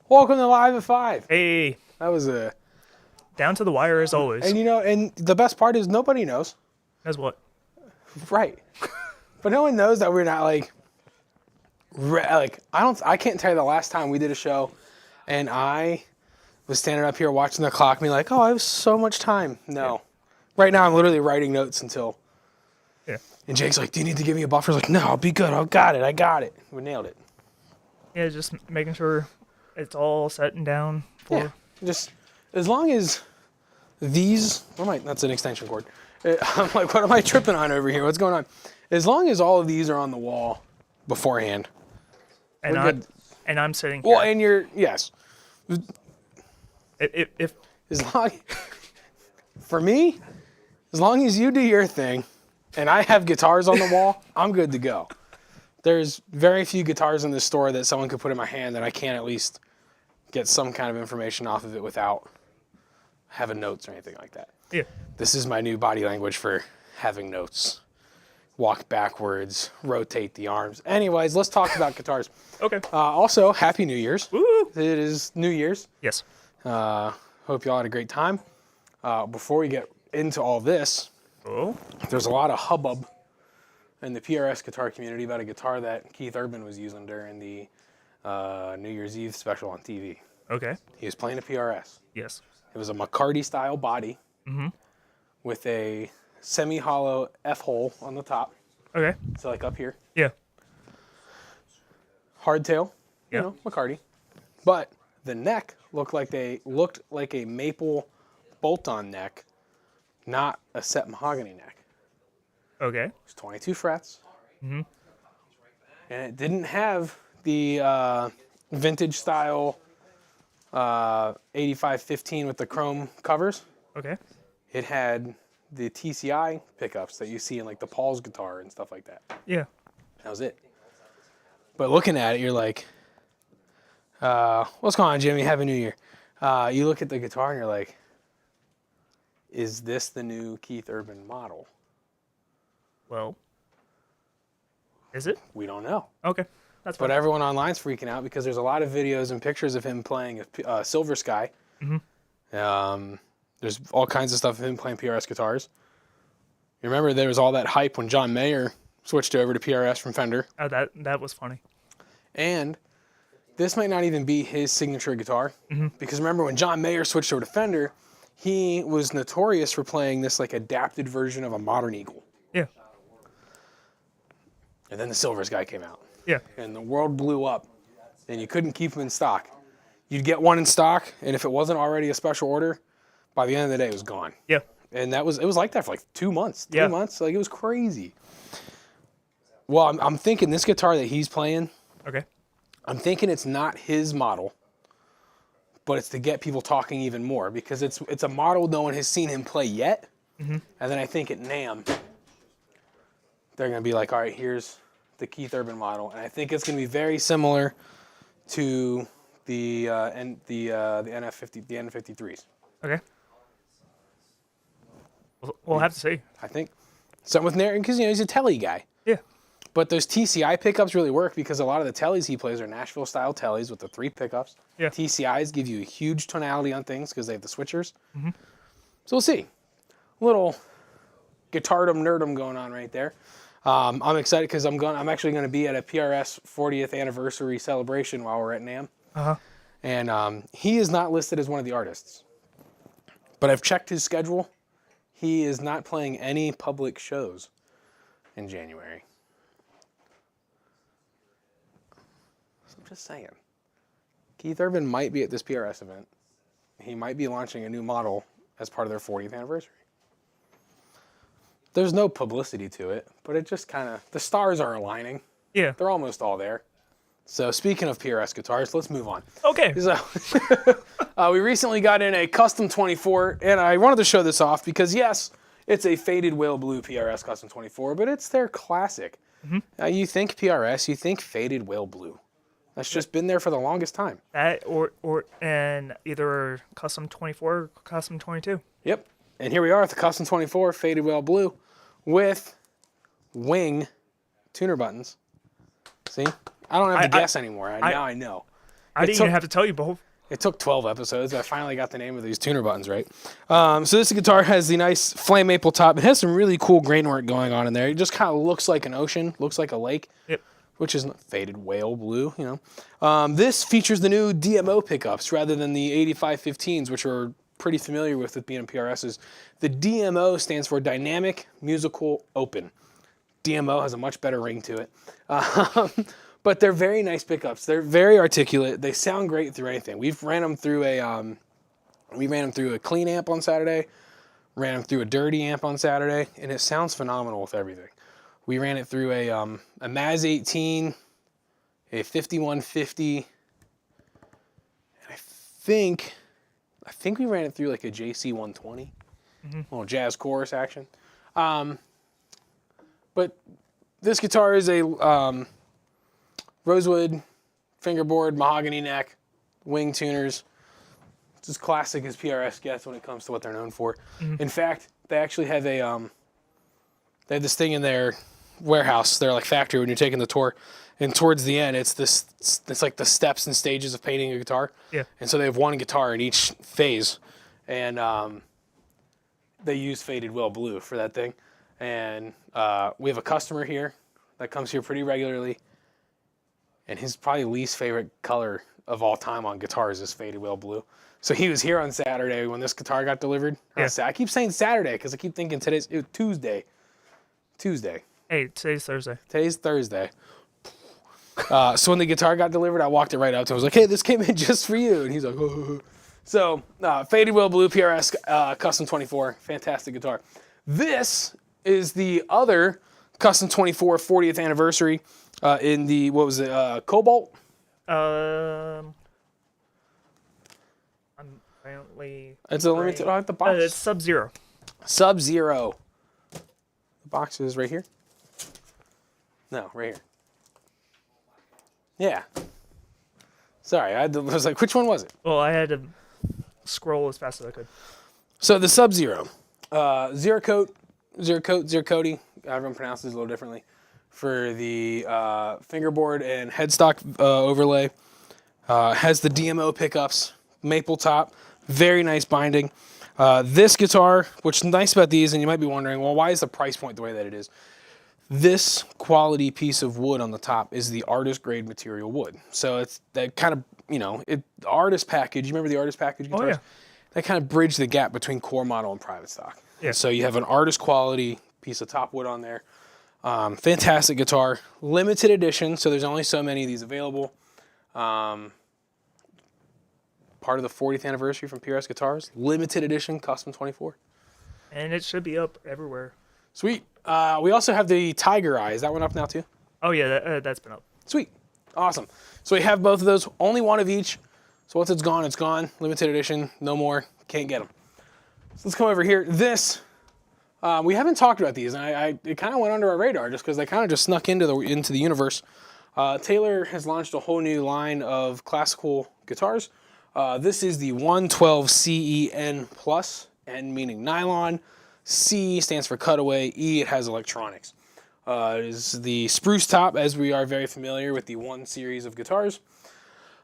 Welcome to Live at 5. Hey, That was a... down to the wire as always. And and the best part is nobody knows. As what? Right. But no one knows that we're not I can't tell you the last time we did a show and I was standing up here watching the clock and being like, oh, I have so much time. No. Yeah. Right now I'm literally writing notes until... Yeah. And Jake's like, do you need to give me a buffer? I was like, no, I'll be good. I got it. We nailed it. Yeah, just making sure it's all set and down for. Yeah. Just as long as these... That's an extension cord. I'm like, what am I tripping on over here? What's going on? As long as all of these are on the wall beforehand. And I'm sitting here. Well, and yes. If As long, for me, as long as you do your thing and I have guitars on the wall, I'm good to go. There's very few guitars in this store that someone could put in my hand that I can't at least get some kind of information off of it without having notes or anything like that. yeah, This is my new body language for having notes. Walk backwards, rotate the arms. Anyways, let's talk about guitars. okay. Also, Happy New Year's. Woo! It is New Year's. Yes. Hope you all had a great time. Before we get into all this, Oh. there's a lot of hubbub in the PRS guitar community about a guitar that Keith Urban was using during the New Year's Eve special on TV. Okay. He was playing a PRS. Yes. It was a McCarty style body with a semi-hollow F-hole on the top. Okay. So like up here. Yeah. Hardtail, Yeah. McCarty. But the neck looked like a maple bolt-on neck, not a set mahogany neck. Okay. It was 22 frets. And it didn't have the vintage style 8515 with the chrome covers. Okay. It had the TCI pickups that you see in like the Paul's guitar and stuff like that. Yeah. That was it. But looking at it, you're like, what's going on, Jimmy? Happy New Year. You look at the guitar and you're like, is this the new Keith Urban model? Well. Is it? We don't know. Okay. That's But fine. everyone online's freaking out because there's a lot of videos and pictures of him playing a Silver Sky. There's all kinds of stuff of him playing PRS guitars. You remember there was all that hype when John Mayer switched over to PRS from Fender. Oh, that was funny. And this might not even be his signature guitar. Because remember when John Mayer switched over to Fender, he was notorious for playing this like adapted version of a modern Eagle. Yeah. And then the Silver Sky came out. Yeah. And the world blew up, and you couldn't keep them in stock. You'd get one in stock, and if it wasn't already a special order, by the end of the day, it was gone. Yeah. And it was like that for like 2 months, 3 Yeah. months. Like, it was crazy. Well, I'm thinking this guitar that he's playing, Okay. I'm thinking it's not his model, but it's to get people talking even more, because it's a model no one has seen him play yet. And then I think at NAMM, they're going to be like, all right, here's the Keith Urban model. And I think it's going to be very similar to the NF50, the N53s. Okay. We'll have to see. I think something with Nair, because he's a telly guy. Yeah. But those TCI pickups really work because a lot of the tellies he plays are Nashville style tellies with the 3 pickups. Yeah. TCIs give you a huge tonality on things because they have the switchers. So we'll see. Little guitardom nerdum going on right there. I'm excited because I'm actually going to be at a PRS 40th anniversary celebration while we're at NAMM. And he is not listed as one of the artists. But I've checked his schedule. He is not playing any public shows in January. So I'm just saying. Keith Urban might be at this PRS event. He might be launching a new model as part of their 40th anniversary. There's no publicity to it, but it just kind of, the stars are aligning. Yeah. They're almost all there. So speaking of PRS guitars, let's move on. Okay. So we recently got in a Custom 24, and I wanted to show this off because, yes, it's a faded whale blue PRS Custom 24, but it's their classic. You think PRS, you think faded whale blue. That's just been there for the longest time. That and either custom 24 or custom 22. Yep. And here we are at the Custom 24 faded whale blue with wing tuner buttons. See? I don't have to guess anymore. Now I know. I didn't even have to tell you both. It took 12 episodes. I finally got the name of these tuner buttons right. So this guitar has the nice flame maple top. It has some really cool grain work going on in there. It just kind of looks like an ocean, looks like a lake. Yep. Which is faded whale blue, you know. This features the new DMO pickups rather than the 8515s, which we're pretty familiar with being PRSs. The DMO stands for Dynamic Musical Open. DMO has a much better ring to it. But they're very nice pickups. They're very articulate. They sound great through anything. We ran them through a clean amp on Saturday, ran them through a dirty amp on Saturday, and it sounds phenomenal with everything. We ran it through a Maz 18, a 5150, and I think we ran it through like a JC 120, little jazz chorus action. But this guitar is a rosewood fingerboard, mahogany neck, wing tuners. It's as classic as PRS gets when it comes to what they're known for. In fact, they actually have they have this thing in their warehouse, their like factory, when you're taking the tour, and towards the end it's like the steps and stages of painting a guitar. Yeah. And so they have one guitar in each phase, and they use faded whale blue for that thing. And we have a customer here that comes here pretty regularly, and his probably least favorite color of all time on guitars is faded whale blue. So he was here on Saturday when this guitar got delivered. Yeah. I keep saying Saturday because I keep thinking today's Tuesday. Hey, today's Thursday. Today's Thursday. So when the guitar got delivered, I walked it right up to him. I was like, hey, this came in just for you. And he's like, oh. So faded whale blue PRS Custom 24. Fantastic guitar. This is the other Custom 24 40th anniversary in the, what was it, Cobalt? I'm apparently... It's a limited, the box. It's Sub-Zero. Sub-Zero. The box is right here. No, right here. Yeah. Sorry, I was like, which one was it? Well, I had to scroll as fast as I could. So the Sub-Zero. Zercote, everyone pronounces it a little differently. For the fingerboard and headstock overlay. Has the DMO pickups, maple top, very nice binding. This guitar, which is nice about these, and you might be wondering, well, why is the price point the way that it is? This quality piece of wood on the top is the artist grade material wood. So it's that kind of, the artist package. You remember the artist package guitars? Oh, yeah. That kind of bridged the gap between core model and private stock. Yeah. So you have an artist quality piece of top wood on there. Fantastic guitar. Limited edition, so there's only so many of these available. Part of the 40th anniversary from PRS Guitars. Limited edition, Custom 24. And it should be up everywhere. Sweet. We also have the Tiger Eye. Is that one up now too? Oh, yeah, that's been up. Sweet. Awesome. So we have both of those. Only one of each. So once it's gone, it's gone. Limited edition. No more. Can't get them. So let's come over here. This, we haven't talked about these, and it kind of went under our radar just because they kind of just snuck into the universe. Taylor has launched a whole new line of classical guitars. This is the 112 CEN Plus, N meaning nylon, C stands for cutaway, E it has electronics. It is the spruce top, as we are very familiar with the 1 series of guitars.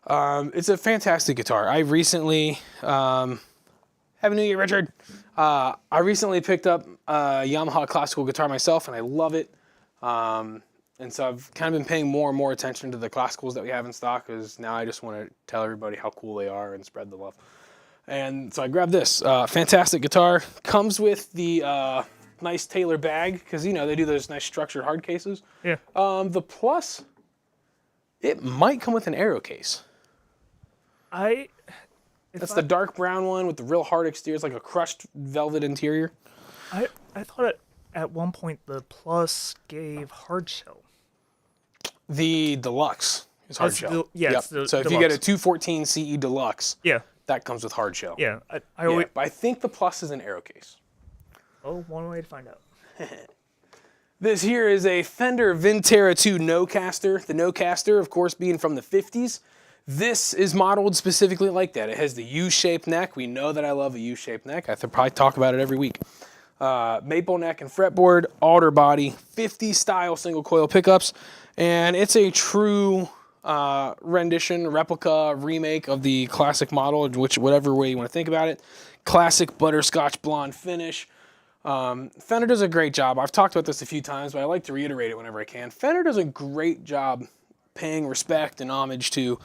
It's a fantastic guitar. I recently, Happy New Year, Richard. I recently picked up a Yamaha classical guitar myself, and I love it. And so I've kind of been paying more and more attention to the classicals that we have in stock, because now I just want to tell everybody how cool they are and spread the love. And so I grabbed this. Fantastic guitar. Comes with the nice Taylor bag, because, they do those nice structured hard cases. Yeah. The Plus, it might come with an aero case. That's the dark brown one with the real hard exterior. It's like a crushed velvet interior. I thought at one point the Plus gave hard shell. The Deluxe is hard shell. Yep. So if you get a 214 CE Deluxe, yeah, that comes with hard shell. Yeah. But I think the Plus is an aero case. Oh, one way to find out. This here is a Fender Vintera 2 Nocaster. The Nocaster, of course, being from the 50s. This is modeled specifically like that. It has the U-shaped neck. We know that I love a U-shaped neck. I probably talk about it every week. Maple neck and fretboard, alder body, 50 style single coil pickups, and it's a true rendition, replica, remake of the classic model, which whatever way you want to think about it. Classic butterscotch blonde finish. Fender does a great job. I've talked about this a few times, but I like to reiterate it whenever I can. Fender does a great job paying respect and homage to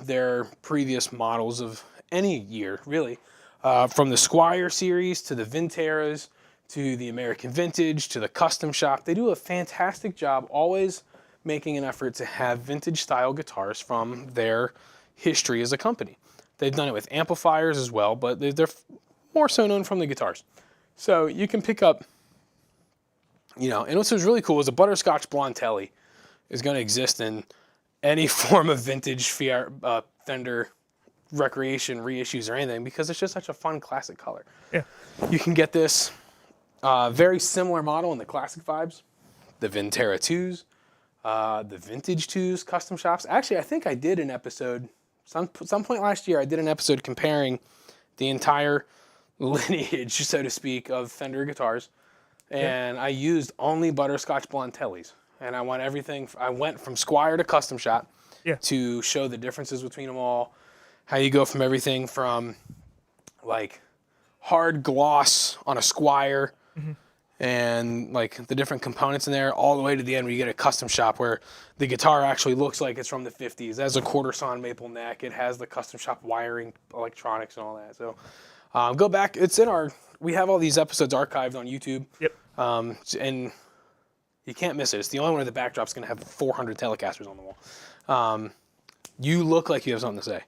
their previous models of any year, really. From the Squire series to the Vinteras to the American Vintage to the Custom Shop. They do a fantastic job always making an effort to have vintage style guitars from their history as a company. They've done it with amplifiers as well, but they're more so known from the guitars. So you can pick up, and what's really cool is a butterscotch blonde telly is going to exist in any form of vintage Fender recreation reissues or anything because it's just such a fun classic color. Yeah. You can get this very similar model in the classic vibes, the Vintera 2s, the Vintage 2s, custom shops. Actually, I think I did an episode, some point last year, I did an episode comparing the entire lineage, so to speak, of Fender guitars. And I used only butterscotch blonde tellies. And I went from Squire to Custom Shop to show the differences between them all. How you go from everything from like hard gloss on a Squire and like the different components in there all the way to the end where you get a Custom Shop where the guitar actually looks like it's from the 50s. It has a quarter sawn maple neck. It has the Custom Shop wiring, electronics and all that. So go back. We have all these episodes archived on YouTube. Yep. And you can't miss it. It's the only one of the backdrop's going to have 400 Telecasters on the wall. You look like you have something to say.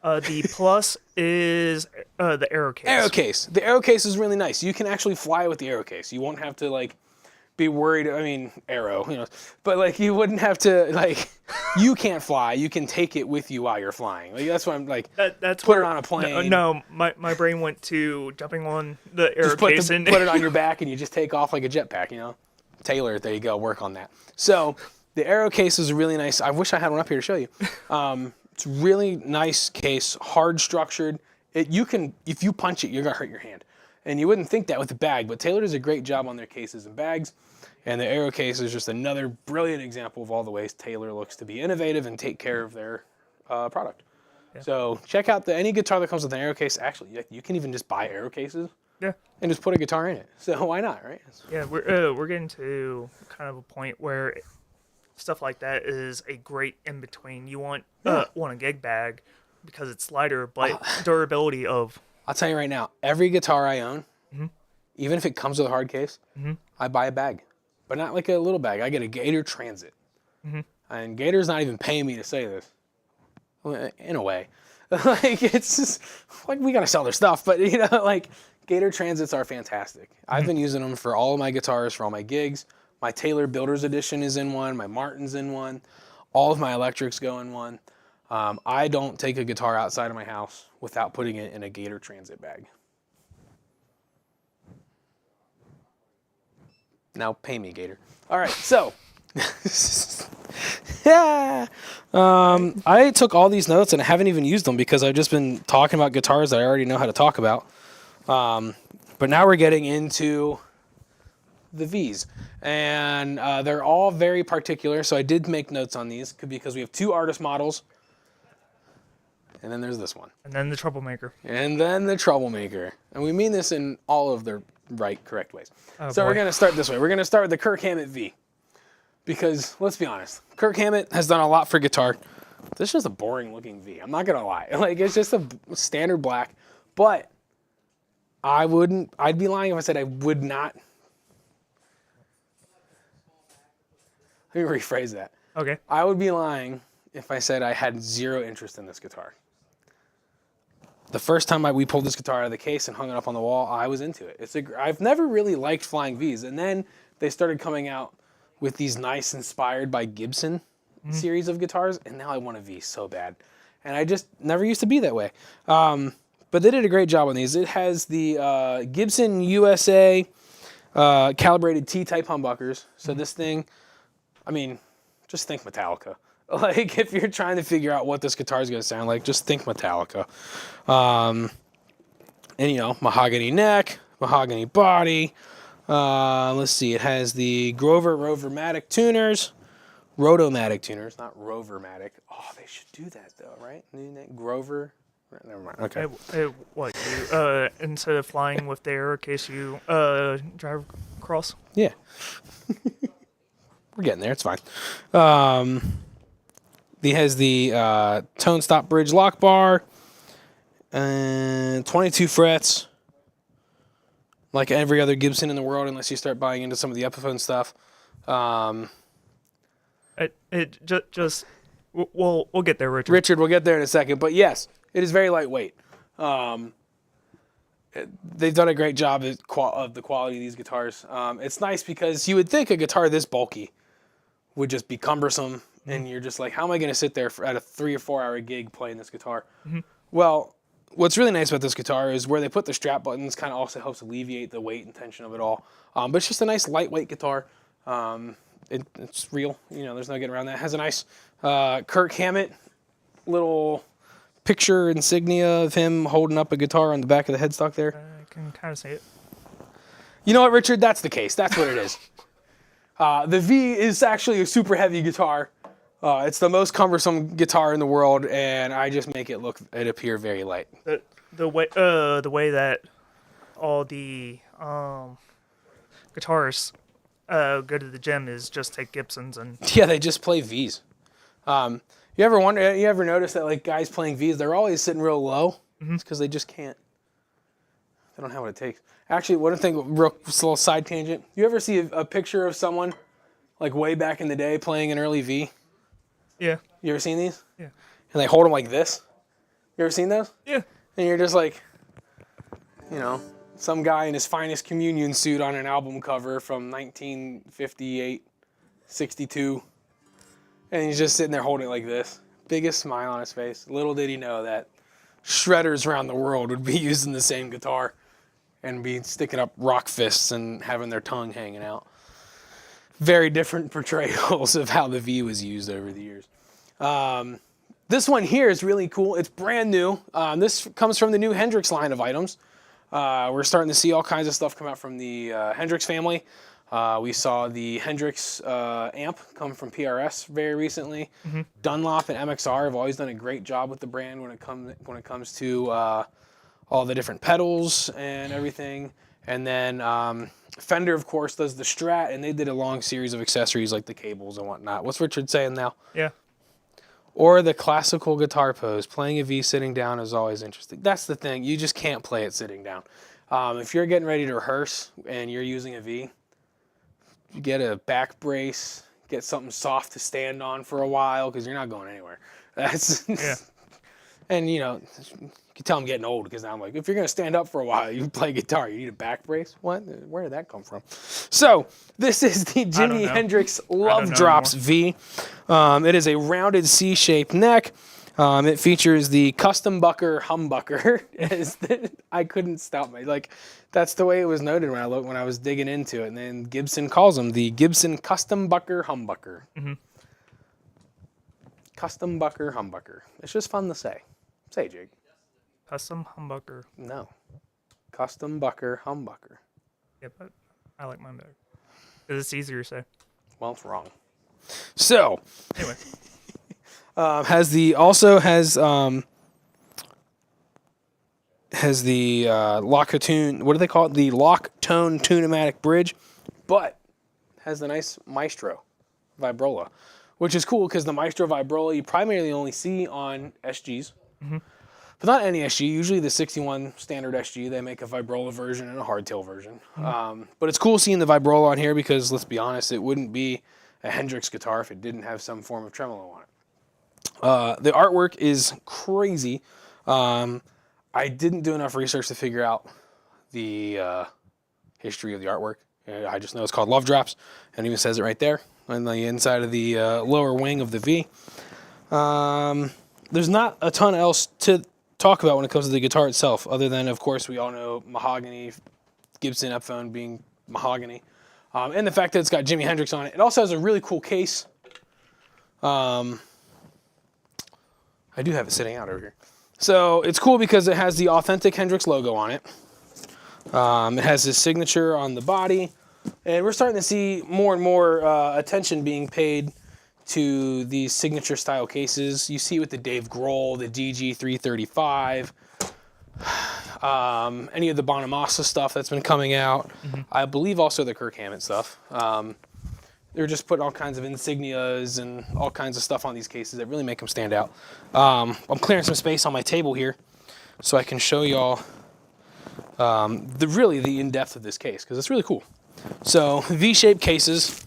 The plus is the Aero case. Aero case. The Aero case is really nice. You can actually fly with the Aero case. You won't have to be worried. I mean, Aero, but you wouldn't have to you can't fly. You can take it with you while you're flying. That's what I'm That's put it on a plane. No, my brain went to jumping on the Aero Just put case and it on your back and you just take off like a jetpack. Taylor, there you go. Work on that. So the Aero case is really nice. I wish I had one up here to show you. It's a really nice case, hard structured. If you punch it, you're gonna hurt your hand. And you wouldn't think that with the bag, but Taylor does a great job on their cases and bags. And the Aero case is just another brilliant example of all the ways Taylor looks to be innovative and take care of their product. Yeah. So check out any guitar that comes with an Aero case. Actually, you can even just buy Aero cases. Yeah. And just put a guitar in it. So why not, right? Yeah, we're getting to kind of a point where stuff like that is a great in between. You want a gig bag because it's lighter, but durability of. I'll tell you right now, every guitar I own, even if it comes with a hard case, I buy a bag, but not like a little bag. I get a Gator Transit, and Gator's not even paying me to say this. In a way, it's just we gotta sell their stuff, but Gator Transits are fantastic. I've been using them for all of my guitars, for all my gigs. My Taylor Builder's Edition is in one. My Martin's in one. All of my electrics go in one. I don't take a guitar outside of my house without putting it in a Gator Transit bag. Now pay me, Gator. All right, so I took all these notes and I haven't even used them because I've just been talking about guitars that I already know how to talk about. But now we're getting into the V's, and they're all very particular. So I did make notes on these because we have two artist models, and then there's this one, and then the Troublemaker, and we mean this in all of the correct ways. So we're gonna start this way. We're gonna start with the Kirk Hammett V, because let's be honest, Kirk Hammett has done a lot for guitar. This is just a boring looking V. I'm not gonna lie. It's just a standard black, but I'd be lying if I said I would not. Let me rephrase that. Okay. I would be lying if I said I had zero interest in this guitar. The first time we pulled this guitar out of the case and hung it up on the wall, I was into it. I've never really liked flying Vs, and then they started coming out with these nice inspired by Gibson series of guitars, and now I want a V so bad. And I just never used to be that way. But they did a great job on these. It has the Gibson USA calibrated T-type humbuckers. So this thing, just think Metallica. If you're trying to figure out what this guitar is going to sound like, just think Metallica. And mahogany neck, mahogany body. Let's see, it has the Grover Rovermatic tuners, Rotomatic tuners, not Rovermatic. Oh, they should do that though, right? New name, Grover. Never mind. Okay. What instead of flying with the air case, you drive across? Yeah. We're getting there. It's fine. He has the tone stop bridge lock bar, and 22 frets, like every other Gibson in the world, unless you start buying into some of the Epiphone stuff. We'll get there, Richard. Richard, we'll get there in a second, but yes, it is very lightweight. They've done a great job of the quality of these guitars. It's nice because you would think a guitar this bulky would just be cumbersome, and you're just like, how am I going to sit there at a 3 or 4 hour gig playing this guitar? Well, what's really nice about this guitar is where they put the strap buttons kind of also helps alleviate the weight and tension of it all. But it's just a nice lightweight guitar. It's real, there's no getting around that. It has a nice Kirk Hammett little picture insignia of him holding up a guitar on the back of the headstock there. I can kind of see it. You know what, Richard? That's the case. That's what it is. The V is actually a super heavy guitar. It's the most cumbersome guitar in the world, and I just make it appear very light. The way that all the guitarists go to the gym is just take Gibsons and Yeah, they just play Vs. You ever notice that like guys playing Vs, they're always sitting real low? It's because they just can't. They don't have what it takes. Actually, one thing, real little side tangent. You ever see a picture of someone like way back in the day playing an early V? yeah. You ever seen these? Yeah. And they hold them like this? You ever seen those? Yeah. And you're just like, some guy in his finest communion suit on an album cover from 1958, 62. And he's just sitting there holding it like this. Biggest smile on his face. Little did he know that shredders around the world would be using the same guitar and be sticking up rock fists and having their tongue hanging out. Very different portrayals of how the V was used over the years. This one here is really cool. It's brand new. This comes from the new Hendrix line of items. We're starting to see all kinds of stuff come out from the Hendrix family. We saw the Hendrix amp come from PRS very recently. Dunlop and MXR have always done a great job with the brand when it comes to all the different pedals and everything. And then Fender, of course, does the Strat, and they did a long series of accessories like the cables and whatnot. What's Richard saying now? Yeah. Or the classical guitar pose. Playing a V sitting down is always interesting. That's the thing. You just can't play it sitting down. If you're getting ready to rehearse and you're using a V, you get a back brace, get something soft to stand on for a while because you're not going anywhere. Yeah. And, you can tell I'm getting old because now I'm like, if you're going to stand up for a while, you play guitar, you need a back brace? What? Where did that come from? So, this is the Jimi Hendrix Love Drops V. It is a rounded C-shaped neck. It features the custom bucker humbucker. I couldn't stop that's the way it was noted when I was digging into it. And then Gibson calls them the Gibson Custom Bucker Humbucker. Custom Bucker Humbucker. It's just fun to say. Say, Jake. Custom humbucker. No. Custom Bucker Humbucker. Yeah, but I like mine better. 'Cause it's easier to say. Well, it's wrong. So. Anyway. Has the Locktone, what do they call it? The Locktone Tune-o-matic bridge, but has the nice Maestro Vibrola, which is cool because the Maestro Vibrola you primarily only see on SGs. But not any SG, usually the 61 standard SG, they make a Vibrola version and a hardtail version. But it's cool seeing the Vibrola on here because, let's be honest, it wouldn't be a Hendrix guitar if it didn't have some form of tremolo on it. The artwork is crazy. I didn't do enough research to figure out the history of the artwork. I just know it's called Love Drops, and it even says it right there on the inside of the lower wing of the V. There's not a ton else to talk about when it comes to the guitar itself, other than, of course, we all know mahogany, Gibson Epiphone being mahogany, and the fact that it's got Jimi Hendrix on it. It also has a really cool case. I do have it sitting out over here. So it's cool because it has the authentic Hendrix logo on it. It has his signature on the body. And we're starting to see more and more attention being paid to these signature style cases. You see with the Dave Grohl, the DG335, any of the Bonamassa stuff that's been coming out. I believe also the Kirk Hammett stuff. They're just putting all kinds of insignias and all kinds of stuff on these cases that really make them stand out. I'm clearing some space on my table here so I can show y'all the in-depth of this case, because it's really cool. So V-shaped cases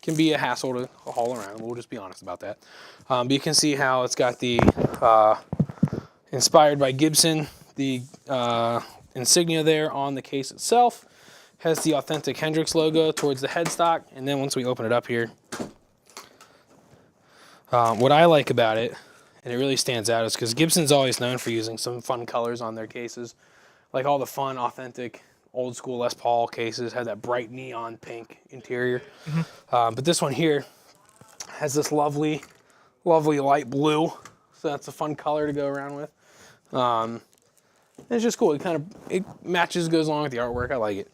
can be a hassle to haul around. We'll just be honest about that. But you can see how it's got the inspired by Gibson, the insignia there on the case itself. Has the authentic Hendrix logo towards the headstock, and then once we open it up here, what I like about it, and it really stands out, is because Gibson's always known for using some fun colors on their cases. Like all the fun, authentic, old school Les Paul cases have that bright neon pink interior. But this one here has this lovely, lovely light blue, so that's a fun color to go around with. It's just cool. It matches, goes along with the artwork. I like it.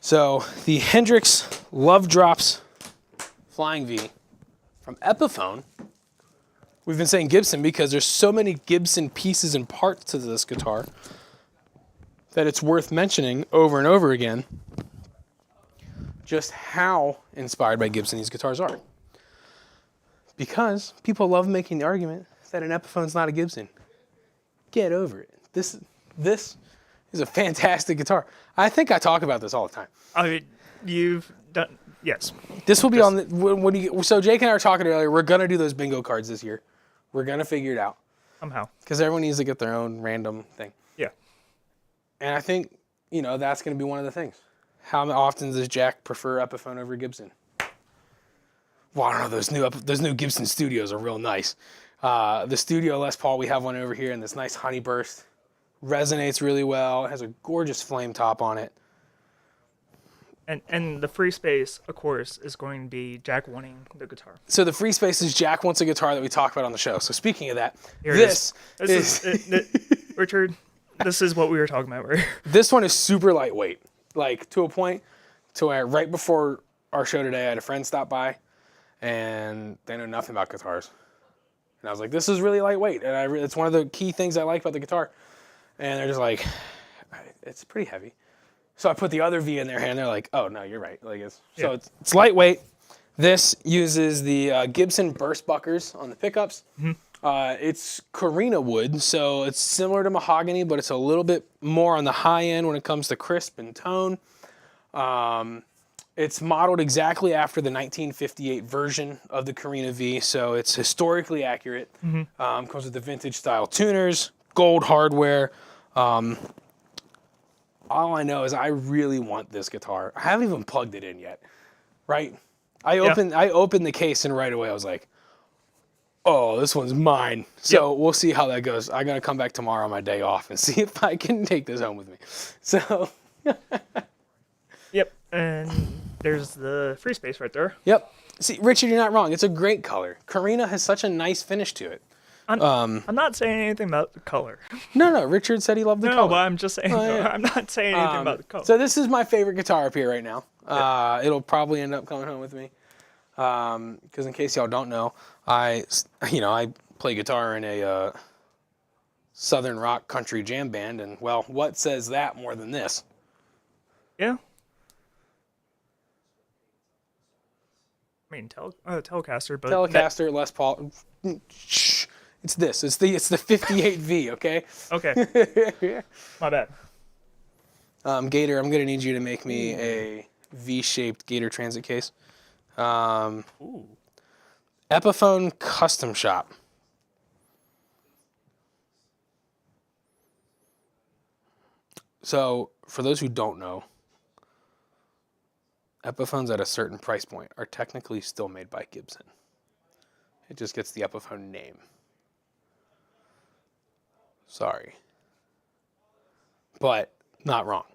So the Hendrix Love Drops Flying V from Epiphone. We've been saying Gibson because there's so many Gibson pieces and parts to this guitar that it's worth mentioning over and over again just how inspired by Gibson these guitars are. Because people love making the argument that an Epiphone's not a Gibson. Get over it. This is a fantastic guitar. I think I talk about this all the time. I mean, you've done, yes. This will be on the, so Jake and I were talking earlier, we're going to do those bingo cards this year. We're going to figure it out. Somehow. Because everyone needs to get their own random thing. Yeah. And I think, that's going to be one of the things. How often does Jack prefer Epiphone over Gibson? Well, I don't know, those new Gibson Studios are real nice. The Studio Les Paul, we have one over here in this nice honey burst. Resonates really well. It has a gorgeous flame top on it. And the free space, of course, is going to be Jack wanting the guitar. So the free space is Jack wants a guitar that we talk about on the show. So speaking of that, Here this is Richard, this is what we were talking about. This one is super lightweight, like to a point to where right before our show today, I had a friend stop by, and they know nothing about guitars. And I was like, this is really lightweight. And it's one of the key things I like about the guitar. And they're just like, it's pretty heavy. So I put the other V in their hand. They're like, oh, no, you're right. So it's lightweight. This uses the Gibson burst buckers on the pickups. It's Carina wood, so it's similar to mahogany, but it's a little bit more on the high end when it comes to crisp and tone. It's modeled exactly after the 1958 version of the Carina V, so it's historically accurate. Comes with the vintage style tuners, gold hardware. All I know is I really want this guitar. I haven't even plugged it in yet, right? I opened the case and right away I was like, oh, this one's mine. So we'll see how that goes. I'm going to come back tomorrow on my day off and see if I can take this home with me. So. Yep. And there's the free space right there. Yep. See, Richard, you're not wrong. It's a great color. Carina has such a nice finish to it. I'm not saying anything about the color. No. Richard said he loved the color. No, but I'm just saying, I'm not saying anything about the color. So this is my favorite guitar up here right now. It'll probably end up coming home with me. Because in case y'all don't know, I play guitar in a Southern rock country jam band. And, well, what says that more than this? Yeah. I mean, Telecaster, but... Telecaster, Les Paul... It's this. It's the 58V, okay? Okay. My bad. Gator, I'm gonna need you to make me a V-shaped Gator Transit case. Epiphone Custom Shop. So, for those who don't know, Epiphones at a certain price point are technically still made by Gibson. It just gets the Epiphone name. Sorry. But not wrong.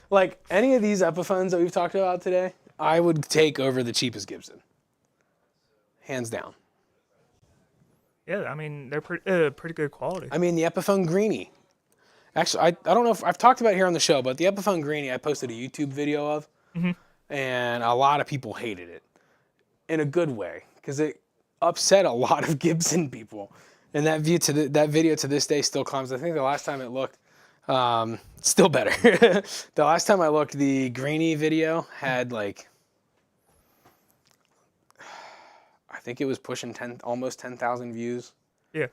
Like any of these Epiphones that we've talked about today, I would take over the cheapest Gibson. Hands down. Yeah, I mean, they're pretty good quality. I mean, the Epiphone Greenie. Actually, I don't know if I've talked about it here on the show, but the Epiphone Greenie I posted a YouTube video of. and a lot of people hated it in a good way because it upset a lot of Gibson people. And that video to this day still comes. I think the last time it looked, still better. The last time I looked, the Greeny video had like, I think it was pushing almost 10,000 views. Yeah.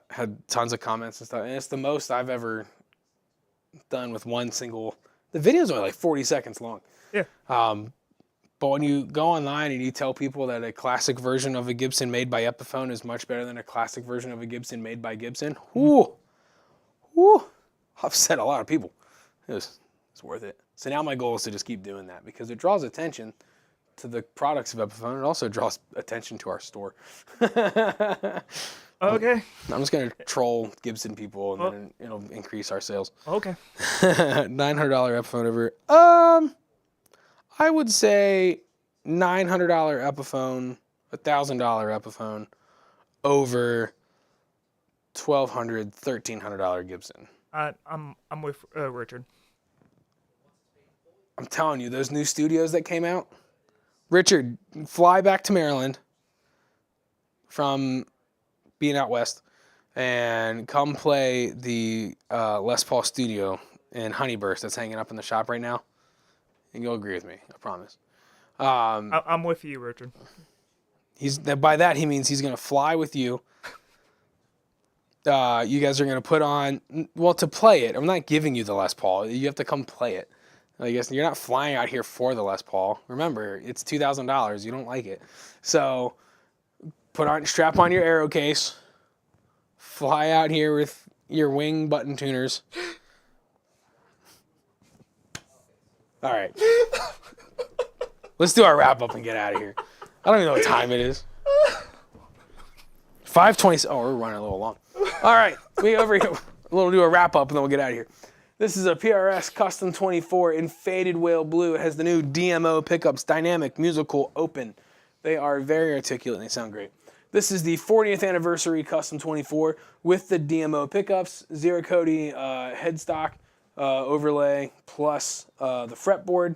Had tons of comments and stuff, and it's the most I've ever done with one single. The video's only like 40 seconds long. Yeah. But when you go online and you tell people that a classic version of a Gibson made by Epiphone is much better than a classic version of a Gibson made by Gibson, upset a lot of people. It's worth it. So now my goal is to just keep doing that because it draws attention to the products of Epiphone. It also draws attention to our store. Okay. I'm just going to troll Gibson people and then it'll increase our sales. Okay. $900 Epiphone over. I would say $900 Epiphone, $1,000 Epiphone over $1,200, $1,300 Gibson. I'm with Richard. I'm telling you, those new studios that came out, Richard, fly back to Maryland from being out west and come play the Les Paul studio in Honeyburst that's hanging up in the shop right now. And you'll agree with me, I promise. I'm with you, Richard. By that he means he's going to fly with you. You guys are going to put on, well, to play it. I'm not giving you the Les Paul. You have to come play it. I guess you're not flying out here for the Les Paul. Remember, it's $2,000. You don't like it. So strap on your Aero case, fly out here with your wing button tuners. All right. Let's do our wrap up and get out of here. I don't even know what time it is. 5:20. Oh, we're running a little long. All right. We over here. We'll do a wrap up and then we'll get out of here. This is a PRS Custom 24 in faded whale blue. It has the new DMO pickups, dynamic, musical, open. They are very articulate and they sound great. This is the 40th anniversary Custom 24 with the DMO pickups, Zero Cody headstock overlay, plus the fretboard.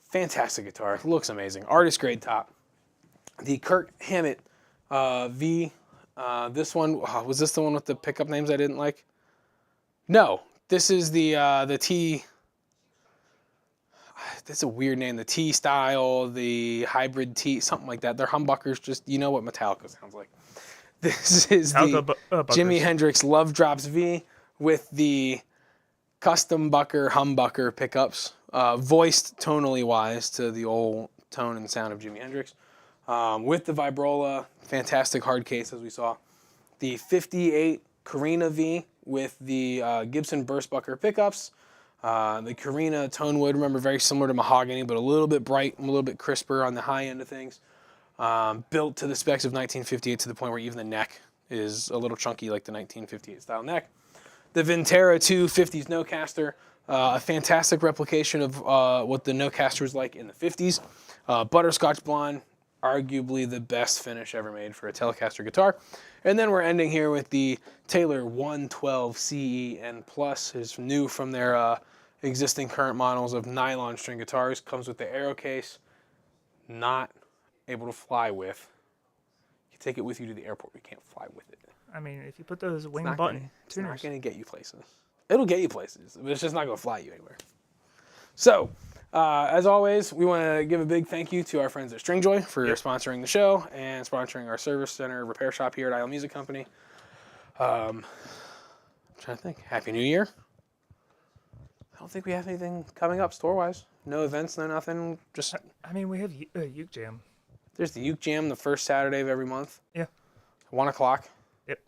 Fantastic guitar. Looks amazing. Artist grade top. The Kirk Hammett V. This one, was this the one with the pickup names I didn't like? No. This is the T. That's a weird name. The T style, the hybrid T, something like that. They're humbuckers. Just, you know what Metallica sounds like. This is the Jimi Hendrix Love Drops V with the custom bucker humbucker pickups, voiced tonally wise to the old tone and sound of Jimi Hendrix, with the Vibrola, fantastic hard case as we saw. The 58 Carina V with the Gibson Burstbucker pickups. The Carina tone wood, remember, very similar to mahogany, but a little bit bright, a little bit crisper on the high end of things. Built to the specs of 1958 to the point where even the neck is a little chunky like the 1958 style neck. The Vintera 2 50s Nocaster, a fantastic replication of what the Nocaster was like in the 50s. Butterscotch blonde, arguably the best finish ever made for a Telecaster guitar. And then we're ending here with the Taylor 112 CE N Plus. It's new from their existing current models of nylon string guitars. Comes with the Aero case. Not able to fly with. You take it with you to the airport. You can't fly with it. I mean, if you put those wing button tuners. It's not going to get you places. It'll get you places, but it's just not going to fly you anywhere. So, as always, we want to give a big thank you to our friends at Stringjoy for sponsoring the show and sponsoring our service center repair shop here at Isle Music Company. I'm trying to think. Happy New Year. I don't think we have anything coming up store-wise. No events, no nothing. Just. I mean, we have Uke Jam. There's the Uke Jam the first Saturday of every month. Yeah. 1 o'clock. Yep.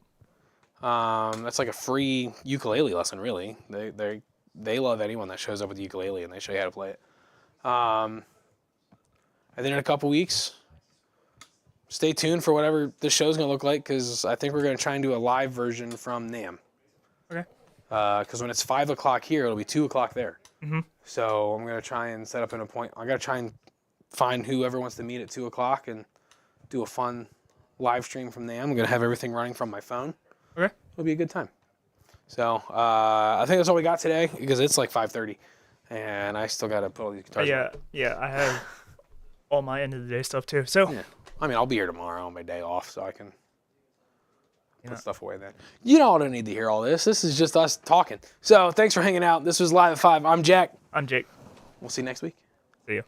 That's like a free ukulele lesson, really. They love anyone that shows up with the ukulele and they show you how to play it. And then in a couple weeks, stay tuned for whatever the show's going to look like, because I think we're going to try and do a live version from NAMM. Okay. Because when it's 5 o'clock here, it'll be 2 o'clock there. Mm-hmm. So I'm going to try and set up an appointment. I got to try and find whoever wants to meet at 2 o'clock and do a fun live stream from NAMM. I'm going to have everything running from my phone. Okay. It'll be a good time. So I think that's all we got today, because it's like 5:30. and I still got to put all these guitars. Yeah, I have all my end of the day stuff too. So Yeah. I mean, I'll be here tomorrow on my day off, so I can Yeah. put stuff away then. You all don't need to hear all this. This is just us talking. So thanks for hanging out. This was Live at 5. I'm Jack. I'm Jake. We'll see you next week. See you.